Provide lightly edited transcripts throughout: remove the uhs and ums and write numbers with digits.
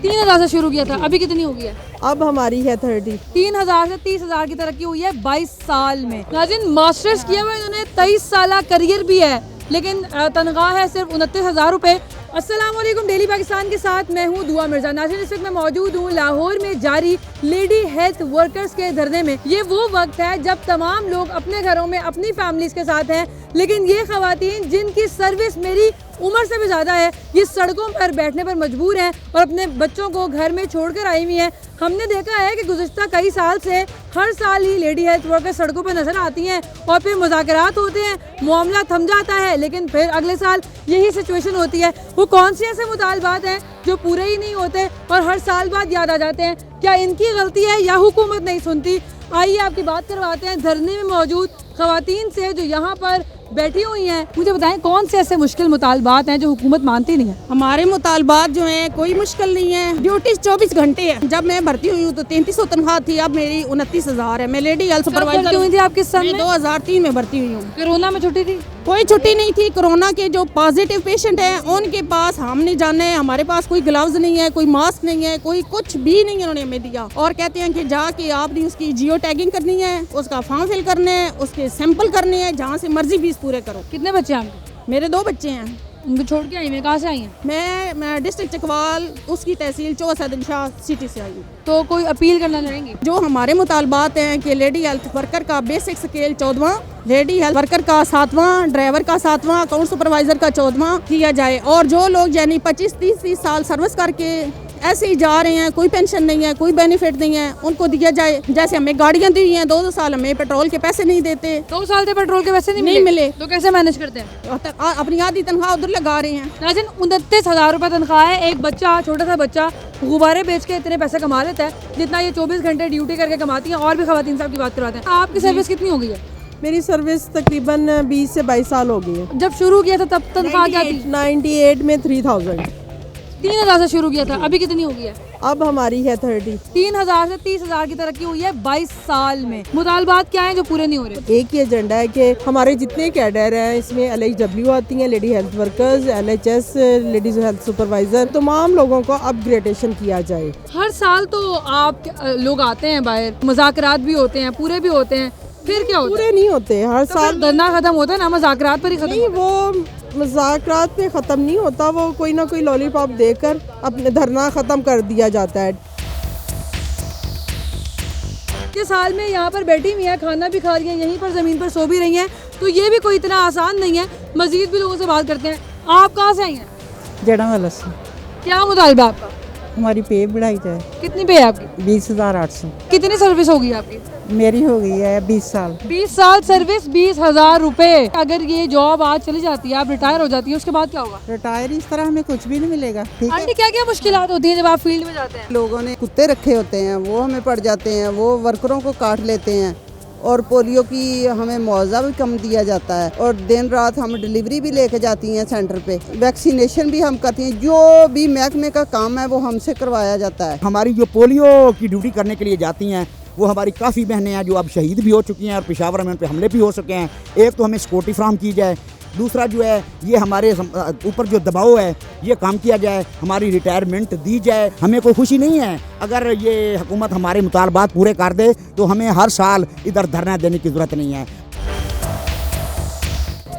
3,000 से शुरू किया था, अभी कितनी हो गई है? अब हमारी है 30। 3,000 से 30,000 की तरक्की हुई है 22 साल में। नाज़रीन, मास्टर्स किया हुआ इन्होंने, 23 साल करियर भी है, लेकिन तनख्वाह है सिर्फ 29,000 रुपये। अस्सलाम वालेकुम, डेली पाकिस्तान के साथ मैं हूँ दुआ मिर्जा। नाज़रीन, इस वक्त मैं मौजूद हूँ लाहौर में जारी लेडी हेल्थ वर्कर्स के धरने में। ये वो वक्त है जब तमाम लोग अपने घरों में अपनी फैमिलीज के साथ हैं, लेकिन ये खवातीन जिनकी सर्विस मेरी उम्र से भी ज़्यादा है, ये सड़कों पर बैठने पर मजबूर हैं और अपने बच्चों को घर में छोड़कर आई हुई हैं। हमने देखा है कि गुज़िश्ता कई साल से हर साल ही लेडी हेल्थ वर्कर सड़कों पर नजर आती हैं और फिर मुज़ाकरात होते हैं, मामला थम जाता है, लेकिन फिर अगले साल यही सिचुएशन होती है। वो कौन से ऐसे मुतालबात हैं जो पूरे ही नहीं होते और हर साल बाद याद आ जाते हैं? क्या इनकी गलती है या हुकूमत नहीं सुनती? आइए आपकी बात करवाते हैं धरने में मौजूद खवातीन से जो यहाँ पर बैठी हुई हैं। मुझे बताएं, कौन से ऐसे मुश्किल मुतालबात हैं जो हुकूमत मानती नहीं है? हमारे मुतालबात जो हैं कोई मुश्किल नहीं है। ड्यूटी 24 घंटे है। जब मैं भर्ती हुई हूँ तो 3300 तनख्वाह थी, अब मेरी 29,000 है। मैं लेडी हेल्थ सुपरवाइजर हुई थी आपके सन में? 2003 में भर्ती हुई हूँ। कोरोना में छुट्टी थी? कोई छुट्टी नहीं थी। कोरोना के जो पॉजिटिव पेशेंट हैं उनके पास हम नहीं जाने, हमारे पास कोई ग्लव्स नहीं है, कोई मास्क नहीं है, कोई कुछ भी नहीं उन्होंने हमें दिया। और कहते हैं कि जाके आपने उसकी जियो टैगिंग करनी है, उसका फॉर्म फिल करने हैं, उसके सैंपल करने हैं, जहाँ से मर्जी फीस पूरे करो। कितने बच्चे हैं आपके? मेरे 2 बच्चे हैं। उनको छोड़ के आई हैं? कहाँ से आई हैं? मैं डिस्ट्रिक्ट चकवाल, उसकी तहसील चौसदन शाह सिटी से आई हूँ। तो कोई अपील करना चाहेंगी? जो हमारे मुतालबात हैं कि लेडी हेल्थ वर्कर का बेसिक स्केल 14वां, लेडी हेल्थ वर्कर का 7वां, ड्राइवर का 7वां, अकाउंट सुपरवाइजर का 14वां किया जाए। और जो लोग यानी 25-30 साल सर्विस करके ऐसे ही जा रहे हैं, कोई पेंशन नहीं है, कोई बेनिफिट नहीं है, उनको दिया जाए। जैसे हमें गाड़ियाँ दी हैं, 2 साल हमें पेट्रोल के पैसे नहीं देते। 2 साल से पेट्रोल के पैसे नहीं मिले। तो कैसे मैनेज करते हैं? अपनी आधी तनख्वाह उधर लगा रहे हैं। नाज़रीन, 29,000 रुपये तनख्वाह है। एक बच्चा, छोटा सा बच्चा गुब्बारे बेच के इतने पैसे कमा लेता है जितना ये 24 घंटे ड्यूटी करके कमाती हैं। और भी खवातीन साहब की बात करवाते हैं। आपकी सर्विस कितनी हो गई है? मेरी सर्विस तकरीबन 20 से 22 साल हो गई है। जब शुरू किया था तब तनख्वाह क्या थी? 98 में 3000। 3,000 से शुरू किया था, अभी कितनी हो गई है? अब हमारी है 30। 3,000 से 30,000 की तरक्की हुई है 22 साल में। मुतालबात क्या हैं जो पूरे नहीं हो रहे? एक ही एजेंडा है कि हमारे जितने कैडर हैं इसमें LHW आती हैं, lady health workers, LHS, ladies health supervisor, तमाम लोगों को अपग्रेडेशन किया जाए। हर साल तो आप लोग आते हैं बाहर, मुज़ाकरात भी होते हैं, पूरे भी होते हैं, फिर क्या होता है? पूरे नहीं होते। हर साल धरना खत्म होता है ना, मुज़ाकरात पर ही खत्म? नहीं, वो मुज़ाकरात पे ख़त्म नहीं होता, वो कोई ना कोई लॉलीपॉप देकर अपने धरना ख़त्म कर दिया जाता है। के साल में यहाँ पर बैठी हुई है, खाना भी खा रही है, यहीं पर ज़मीन पर सो भी रही हैं, तो ये भी कोई इतना आसान नहीं है। मज़ीद भी लोगों से बात करते हैं। आप कहाँ से आई हैं? जड़ा वाला से। क्या मुतालबा आपका? हमारी पे बढ़ाई जाए। कितनी पे है आपकी? 20,800। कितनी सर्विस होगी आपकी? मेरी हो गई है 20 साल। 20 साल सर्विस, 20,000 रुपये। अगर ये जॉब आज चली जाती है, आप रिटायर हो जाती है, उसके बाद क्या होगा? रिटायर इस तरह हमें कुछ भी नहीं मिलेगा। ठीक है। आंटी, क्या क्या मुश्किलात होती हैं जब आप फील्ड में जाते हैं? लोगों ने कुत्ते रखे होते हैं, वो हमें पड़ जाते हैं, वो वर्करों को काट लेते हैं, और पोलियो की हमें मुआवजा भी कम दिया जाता है, और दिन रात हम डिलीवरी भी लेके जाती हैं सेंटर पे, वैक्सीनेशन भी हम करती हैं, जो भी महकमे का काम है वो हमसे करवाया जाता है। हमारी जो पोलियो की ड्यूटी करने के लिए जाती हैं वो हमारी काफ़ी बहनें हैं जो अब शहीद भी हो चुकी हैं और पेशावर में उन पर हमले भी हो सके हैं। एक तो हमें सिक्योरिटी फ्राहम की जाए, दूसरा जो है ये हमारे ऊपर जो दबाव है ये काम किया जाए, हमारी रिटायरमेंट दी जाए। हमें कोई खुशी नहीं है अगर ये हुकूमत हमारे मुतालबात पूरे कर दे, तो हमें हर साल इधर धरना देने की ज़रूरत नहीं है।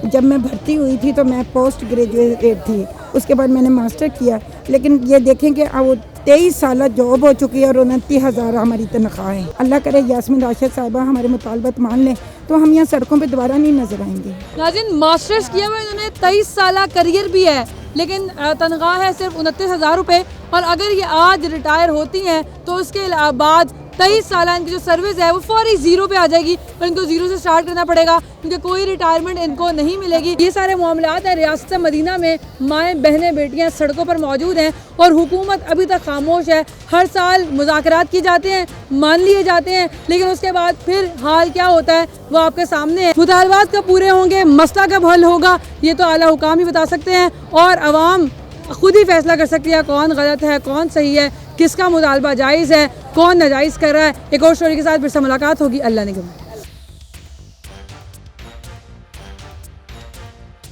जब मैं भर्ती हुई थी तो मैं पोस्ट ग्रेजुएट थी, उसके बाद मैंने मास्टर किया, लेकिन ये देखें कि वो 23 साल जॉब हो चुकी है और 29,000 हमारी तनख्वाह है। अल्लाह करे यास्मीन राशिद साहिबा हमारे मुतालबात मान लें तो हम यहाँ सड़कों पे दोबारा नहीं नजर आएंगे। नाज़रीन, मास्टर्स किया हुआ इन्होंने, 23 साल करियर भी है, लेकिन तनख्वाह है सिर्फ 29,000 रुपये। और अगर ये आज रिटायर होती हैं तो उसके बाद 23 साल इनकी जो सर्विस है वो फौरी जीरो पे आ जाएगी और इनको जीरो से स्टार्ट करना पड़ेगा, क्योंकि कोई रिटायरमेंट इनको नहीं मिलेगी। ये सारे मामलात हैं। रियासत मदीना में माएँ, बहनें, बेटियाँ सड़कों पर मौजूद हैं और हुकूमत अभी तक खामोश है। हर साल मुज़ाकरात किए जाते हैं, मान लिए जाते हैं, लेकिन उसके बाद फिर हाल क्या होता है वो आपके सामने है। मुतालबात कब पूरे होंगे, मसला कब हल होगा, ये तो आला हुकाम ही बता सकते हैं और अवाम खुद ही फैसला कर सकती है कौन गलत है, कौन सही है, किसका मुतालबा जायज़ है, कौन नाजायज़ कर रहा है। एक और स्टोरी के साथ फिर से मुलाकात होगी। अल्लाह ने